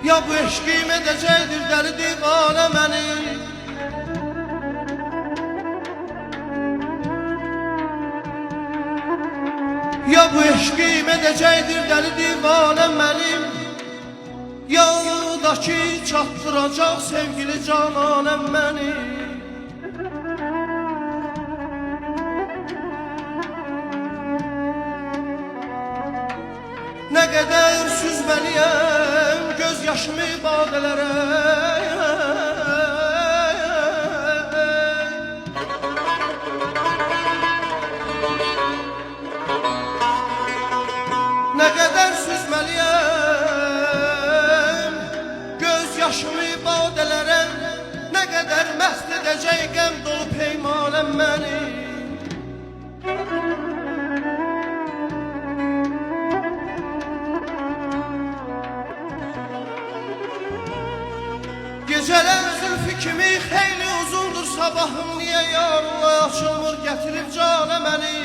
Ya bu eşkim edəcəkdir dəli divanə məni. Ya bu eşkim edəcəkdir dəli divanə mənim. Ya da ki çatdıracaq sevgili cananəm məni. Nə qədər süzməliyəm göz yaşımı badələrə. Nə qədər süzməliyəm göz yaşımı badələrə. Nə qədər məst edəcək qəm dolu peymanəm məni. Gecələr zülfü kimi xeyli uzundur sabahım. Niyə yarınla açılmır gətirib canə məni.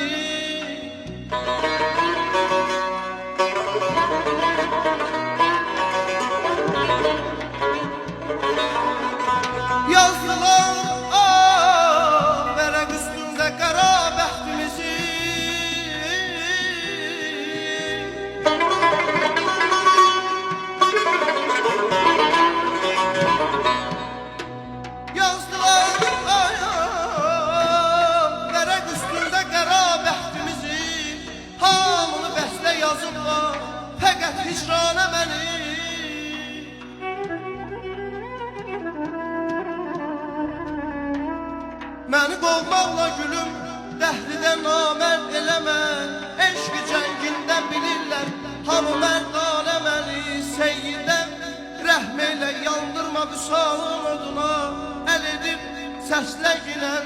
Yazdılar vərəq üstündə qara bəxtimizi. Yazdılar vərəq üstündə qara bəxtimizi. Hamını bəstə yazıblar fəqət hicranə məni. Məni qovmaqla gülüm dəhlidən namərd eləmə. Eşqi cəngindən bilirlər hamı mərdanə məni. Seyyidəm rəhm elə yandırma vüsalın oduna. Əl edib səslə girən